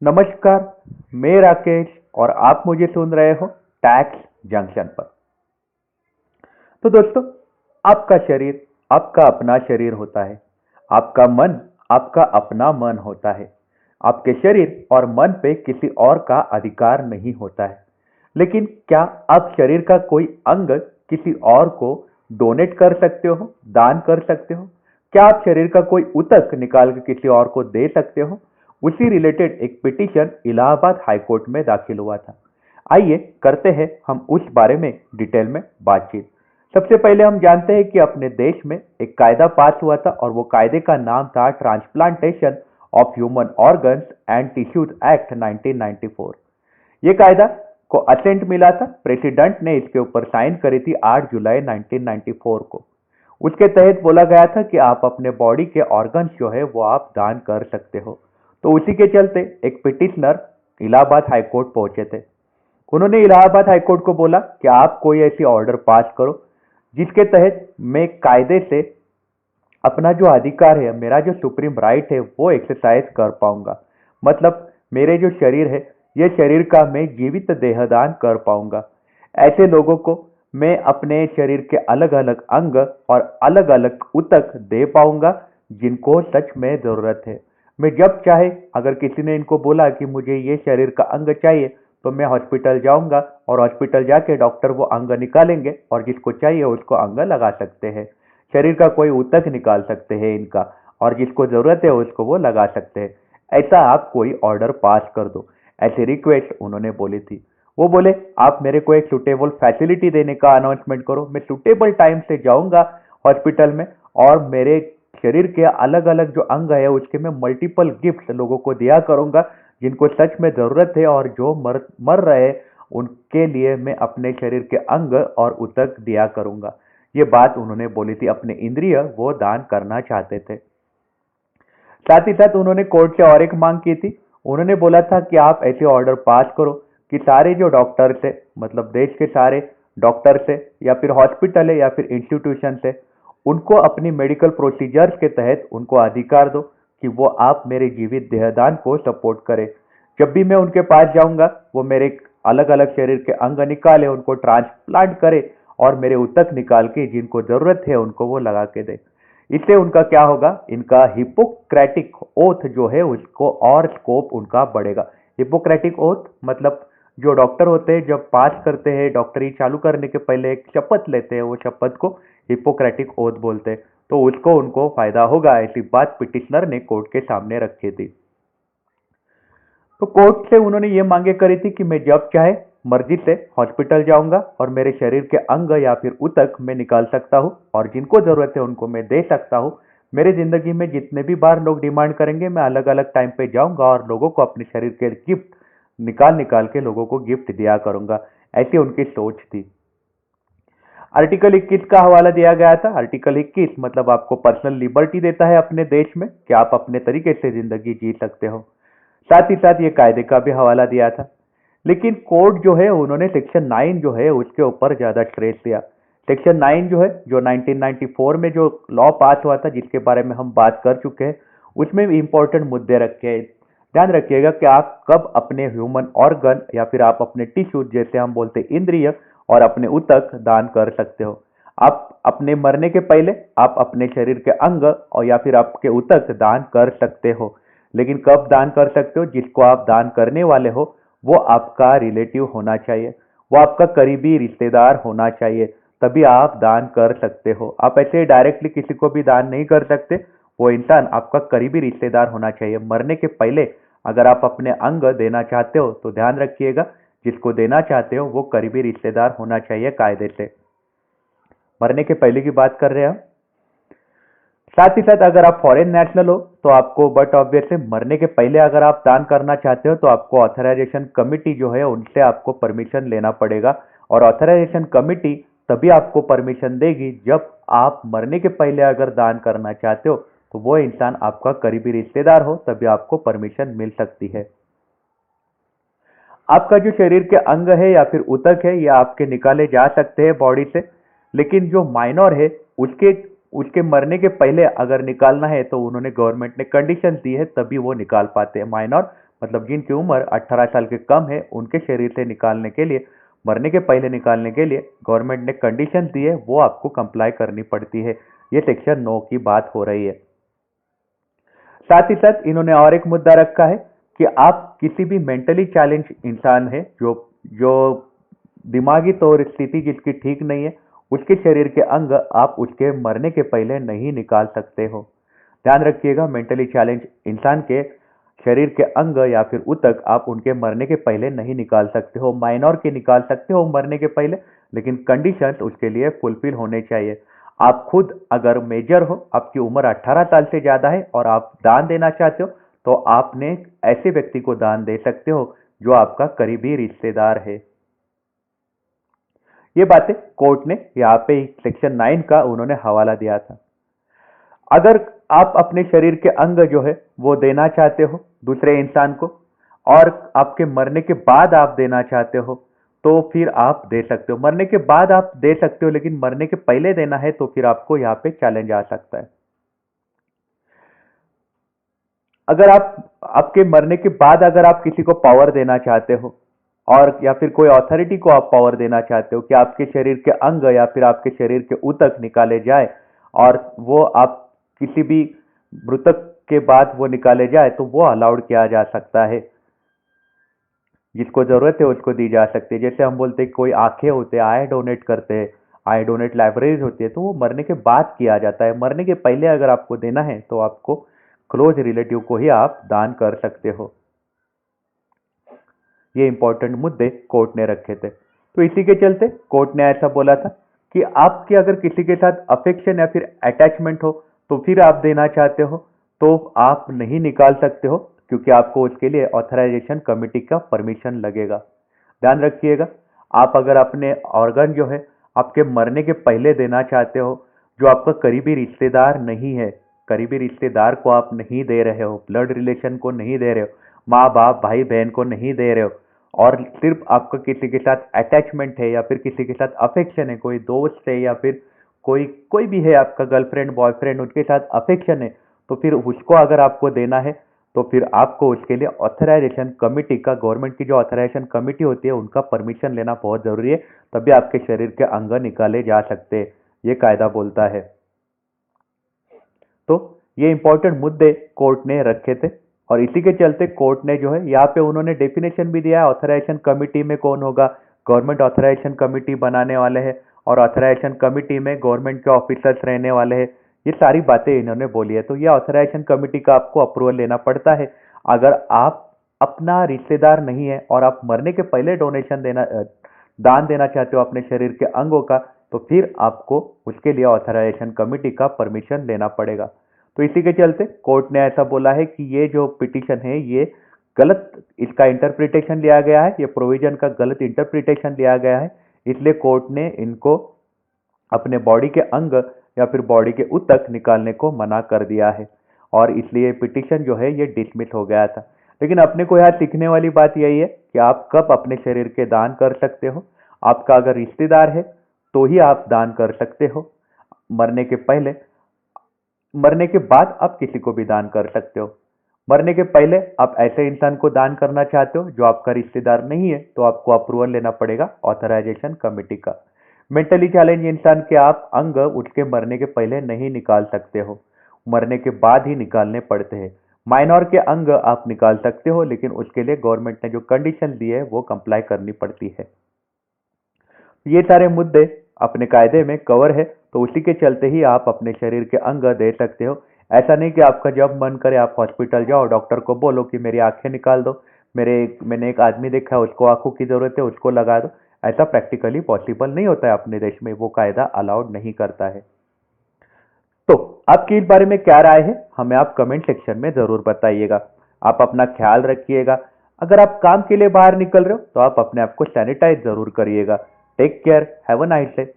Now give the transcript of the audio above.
नमस्कार। मैं राकेश और आप मुझे सुन रहे हो टैक्स जंक्शन पर। तो दोस्तों, आपका शरीर आपका अपना शरीर होता है। आपका मन आपका अपना मन होता है। आपके शरीर और मन पे किसी और का अधिकार नहीं होता है। लेकिन क्या आप शरीर का कोई अंग किसी और को डोनेट कर सकते हो, दान कर सकते हो? क्या आप शरीर का कोई ऊतक निकाल के किसी और को दे सकते हो? उसी रिलेटेड एक पिटीशन इलाहाबाद हाईकोर्ट में दाखिल हुआ था। आइए करते हैं हम उस बारे में डिटेल में बातचीत। सबसे पहले हम जानते हैं कि अपने देश में एक कायदा पास हुआ था और वो कायदे का नाम था transplantation of human organs and tissues act 1994। ये कायदा को असेंट मिला था। प्रेसिडेंट ने इसके ऊपर साइन करी थी 8 जुलाई 1994 को। उसके तहत बोला गया था कि आप अपने बॉडी के ऑर्गन्स जो है वो आप दान कर सकते हो। तो उसी के चलते एक पिटिशनर इलाहाबाद हाईकोर्ट पहुंचे थे। उन्होंने इलाहाबाद हाईकोर्ट को बोला कि आप कोई ऐसी ऑर्डर पास करो जिसके तहत मैं कायदे से अपना जो अधिकार है, मेरा जो सुप्रीम राइट है, वो एक्सरसाइज कर पाऊंगा। मतलब मेरे जो शरीर है, ये शरीर का मैं जीवित देहदान कर पाऊंगा। ऐसे लोगों को मैं अपने शरीर के अलग अलग अंग और अलग अलग ऊतक दे पाऊंगा जिनको सच में जरूरत है। मैं जब चाहे, अगर किसी ने इनको बोला कि मुझे ये शरीर का अंग चाहिए, तो मैं हॉस्पिटल जाऊंगा और हॉस्पिटल जाके डॉक्टर वो अंग निकालेंगे और जिसको चाहिए उसको अंग लगा सकते हैं। शरीर का कोई ऊतक निकाल सकते हैं इनका, और जिसको जरूरत है उसको वो लगा सकते हैं। ऐसा आप कोई ऑर्डर पास कर दो, ऐसी रिक्वेस्ट उन्होंने बोली थी। वो बोले आप मेरे को एक सुटेबल फैसिलिटी देने का अनाउंसमेंट करो, मैं सुटेबल टाइम से जाऊंगा हॉस्पिटल में और मेरे शरीर के अलग अलग जो अंग है उसके मैं मल्टीपल गिफ्ट लोगों को दिया करूंगा जिनको सच में जरूरत है, और जो मर रहे उनके लिए मैं अपने शरीर के अंग और ऊतक दिया करूंगा। ये बात उन्होंने बोली थी। अपने इंद्रिय वो दान करना चाहते थे। साथ ही साथ उन्होंने कोर्ट से और एक मांग की थी। उन्होंने बोला था कि आप ऐसे ऑर्डर पास करो कि सारे जो डॉक्टर्स है, मतलब देश के सारे डॉक्टर्स है या फिर हॉस्पिटल है या फिर इंस्टीट्यूशन है, उनको अपनी मेडिकल प्रोसीजर्स के तहत उनको अधिकार दो कि वो आप मेरे जीवित देहदान को सपोर्ट करें। जब भी मैं उनके पास जाऊंगा वो मेरे अलग अलग शरीर के अंग निकाले, उनको ट्रांसप्लांट करे और मेरे ऊतक निकाल के जिनको जरूरत है उनको वो लगा के दे। इससे उनका क्या होगा, इनका हिपोक्रेटिक ओथ जो है उसको और स्कोप उनका बढ़ेगा। हिपोक्रेटिक ओथ मतलब जो डॉक्टर होते हैं जब पास करते हैं, डॉक्टरी चालू करने के पहले एक शपथ लेते हैं, वो शपथ को हिपोक्रेटिक ओथ बोलते हैं। तो उसको उनको फायदा होगा, ऐसी बात पिटिशनर ने कोर्ट के सामने रखी थी। तो कोर्ट से उन्होंने ये मांगे करी थी कि मैं जब चाहे मर्जी से हॉस्पिटल जाऊंगा और मेरे शरीर के अंग या फिर ऊतक मैं निकाल सकता हूं और जिनको जरूरत है उनको मैं दे सकता हूं। मेरे जिंदगी में जितने भी बार लोग डिमांड करेंगे मैं अलग अलग टाइम पे जाऊंगा और लोगों को अपने शरीर के गिफ्ट निकाल निकाल के लोगों को गिफ्ट दिया करूंगा। ऐसी उनकी सोच थी। आर्टिकल 21 का हवाला दिया गया था। आर्टिकल 21 मतलब आपको पर्सनल लिबर्टी देता है अपने देश में कि आप अपने तरीके से जिंदगी जी सकते हो। साथ ही साथ ये कायदे का भी हवाला दिया था। लेकिन कोर्ट जो है उन्होंने सेक्शन 9 जो है उसके ऊपर ज्यादा स्ट्रेस दिया। सेक्शन 9 जो है, जो 1994 में जो लॉ पास हुआ था जिसके बारे में हम बात कर चुके हैं, उसमें भी इंपॉर्टेंट मुद्दे रखे हैं। ध्यान रखिएगा कि आप कब अपने ह्यूमन ऑर्गन या फिर आप अपने टिश्यू, जैसे हम बोलते हैं इंद्रिय, और अपने ऊतक दान कर सकते हो। आप अपने मरने के पहले आप अपने शरीर के अंग और या फिर आपके ऊतक दान कर सकते हो। लेकिन कब दान कर सकते हो? जिसको आप दान करने वाले हो वो आपका रिलेटिव होना चाहिए, वो आपका करीबी रिश्तेदार होना चाहिए, तभी आप दान कर सकते हो। आप ऐसे डायरेक्टली किसी को भी दान नहीं कर सकते। वो इंसान आपका करीबी रिश्तेदार होना चाहिए। मरने के पहले अगर आप अपने अंग देना चाहते हो तो ध्यान रखिएगा, जिसको देना चाहते हो वो करीबी रिश्तेदार होना चाहिए कायदे से। मरने के पहले की बात कर रहे हैं हम। साथ ही साथ अगर आप फॉरेन नेशनल हो तो आपको, बट ऑब्वियसली मरने के पहले अगर आप दान करना चाहते हो तो आपको ऑथराइजेशन कमिटी जो है उनसे आपको परमिशन लेना पड़ेगा। और ऑथराइजेशन कमिटी तभी आपको परमिशन देगी जब आप मरने के पहले अगर दान करना चाहते हो तो वो इंसान आपका करीबी रिश्तेदार हो, तभी आपको परमिशन मिल सकती है। आपका जो शरीर के अंग है या फिर ऊतक है ये आपके निकाले जा सकते हैं बॉडी से। लेकिन जो माइनर है उसके उसके मरने के पहले अगर निकालना है तो उन्होंने, गवर्नमेंट ने कंडीशन दी है तभी वो निकाल पाते हैं। माइनर मतलब जिनकी उम्र 18 साल के कम है उनके शरीर से निकालने के लिए, मरने के पहले निकालने के लिए गवर्नमेंट ने कंडीशन दी है, वो आपको कंप्लाई करनी पड़ती है। ये सेक्शन 9 की बात हो रही है। साथ ही साथ इन्होंने और एक मुद्दा रखा है कि आप किसी भी मेंटली चैलेंज इंसान है जो जो दिमागी तौर स्थिति जिसकी ठीक नहीं है, उसके शरीर के अंग आप उसके मरने के पहले नहीं निकाल सकते हो। ध्यान रखिएगा, मेंटली चैलेंज इंसान के शरीर के अंग या फिर ऊतक आप उनके मरने के पहले नहीं निकाल सकते हो। माइनर के निकाल सकते हो मरने के पहले, लेकिन कंडीशंस उसके लिए फुलफिल होने चाहिए। आप खुद अगर मेजर हो, आपकी उम्र 18 साल से ज्यादा है और आप दान देना चाहते हो, तो आपने ऐसे व्यक्ति को दान दे सकते हो जो आपका करीबी रिश्तेदार है। ये बातें कोर्ट ने यहाँ पे सेक्शन 9 का उन्होंने हवाला दिया था। अगर आप अपने शरीर के अंग जो है वो देना चाहते हो दूसरे इंसान को, और आपके मरने के बाद आप देना चाहते हो, तो फिर आप दे सकते हो। मरने के बाद आप दे सकते हो, लेकिन मरने के पहले देना है तो फिर आपको यहाँ पे चैलेंज आ सकता है। अगर आप आपके मरने के बाद अगर आप किसी को पावर देना चाहते हो, और या फिर कोई अथॉरिटी को आप पावर देना चाहते हो कि आपके शरीर के अंग या फिर आपके शरीर के ऊतक निकाले जाए, और वो आप किसी भी मृतक के बाद वो निकाले जाए, तो वो अलाउड किया जा सकता है। जिसको जरूरत है उसको दी जा सकती है। जैसे हम बोलते हैं कोई आंखें होते हैं, आई डोनेट करते हैं, आई डोनेट लाइब्रेरीज होती है, तो वो मरने के बाद किया जाता है। मरने के पहले अगर आपको देना है तो आपको क्लोज रिलेटिव को ही आप दान कर सकते हो। ये इंपॉर्टेंट मुद्दे कोर्ट ने रखे थे। तो इसी के चलते कोर्ट ने ऐसा बोला था कि आपकी अगर किसी के साथ अफेक्शन या फिर अटैचमेंट हो, तो फिर आप देना चाहते हो, तो आप नहीं निकाल सकते हो, क्योंकि आपको उसके लिए ऑथराइजेशन कमेटी का परमिशन लगेगा। ध्यान रखिएगा, आप अगर अपने ऑर्गन जो है आपके मरने के पहले देना चाहते हो, जो आपका करीबी रिश्तेदार नहीं है, करीबी रिश्तेदार को आप नहीं दे रहे हो, ब्लड रिलेशन को नहीं दे रहे हो, माँ बाप भाई बहन को नहीं दे रहे हो, और सिर्फ आपका किसी के साथ अटैचमेंट है या फिर किसी के साथ अफेक्शन है, कोई दोस्त है या फिर कोई कोई भी है आपका गर्लफ्रेंड बॉयफ्रेंड, उनके साथ अफेक्शन है, तो फिर उसको अगर आपको देना है तो फिर आपको उसके लिए ऑथराइजेशन कमेटी का, गवर्नमेंट की जो ऑथराइजेशन कमेटी होती है उनका परमिशन लेना बहुत जरूरी है, तभी आपके शरीर के अंग निकाले जा सकते हैं, ये कायदा बोलता है। तो ये इंपॉर्टेंट मुद्दे कोर्ट ने रखे थे, और इसी के चलते कोर्ट ने जो है यहाँ पे उन्होंने डेफिनेशन भी दिया है ऑथराइजेशन कमेटी में कौन होगा। गवर्नमेंट ऑथराइजेशन कमेटी बनाने वाले हैं, और ऑथराइजेशन कमेटी में गवर्नमेंट के ऑफिसर्स रहने वाले हैं। ये सारी बातें इन्होंने बोली है। तो ये ऑथराइजेशन कमेटी का आपको अप्रूवल लेना पड़ता है। अगर आप अपना रिश्तेदार नहीं है और आप मरने के पहले डोनेशन देना दान देना चाहते हो अपने शरीर के अंगों का, तो फिर आपको उसके लिए ऑथराइजेशन कमेटी का परमिशन लेना पड़ेगा। तो इसी के चलते कोर्ट ने ऐसा बोला है कि ये जो पिटीशन है ये गलत, इसका इंटरप्रिटेशन लिया गया है, ये प्रोविजन का गलत इंटरप्रिटेशन लिया गया है, इसलिए कोर्ट ने इनको अपने बॉडी के अंग या फिर बॉडी के ऊतक निकालने को मना कर दिया है, और इसलिए पिटीशन जो है ये डिसमिस हो गया था। लेकिन अपने को यहाँ सीखने वाली बात यही है कि आप कब अपने शरीर के दान कर सकते हो। आपका अगर रिश्तेदार है तो ही आप दान कर सकते हो, मरने के पहले। मरने के बाद आप किसी को भी दान कर सकते हो। मरने के पहले आप ऐसे इंसान को दान करना चाहते हो जो आपका रिश्तेदार नहीं है, तो आपको अप्रूवल लेना पड़ेगा ऑथराइजेशन कमेटी का। मेंटली चैलेंज इंसान के आप अंग उसके मरने के पहले नहीं निकाल सकते हो, मरने के बाद ही निकालने पड़ते हैं। माइनर के अंग आप निकाल सकते हो, लेकिन उसके लिए गवर्नमेंट ने जो कंडीशन दी है वो कंप्लाई करनी पड़ती है। ये सारे मुद्दे अपने कायदे में कवर है, तो उसी के चलते ही आप अपने शरीर के अंग दे सकते हो। ऐसा नहीं कि आपका जब मन करे आप हॉस्पिटल जाओ, डॉक्टर को बोलो कि मेरी आंखें निकाल दो, मैंने एक आदमी देखा है उसको आंखों की जरूरत है, उसको लगा दो। ऐसा प्रैक्टिकली पॉसिबल नहीं होता है अपने देश में, वो कायदा अलाउड नहीं करता है। तो आपकी इस बारे में क्या राय है, हमें आप कमेंट सेक्शन में जरूर बताइएगा। आप अपना ख्याल रखिएगा। अगर आप काम के लिए बाहर निकल रहे हो तो आप अपने आप को सैनिटाइज जरूर करिएगा। Take care, have a nice day.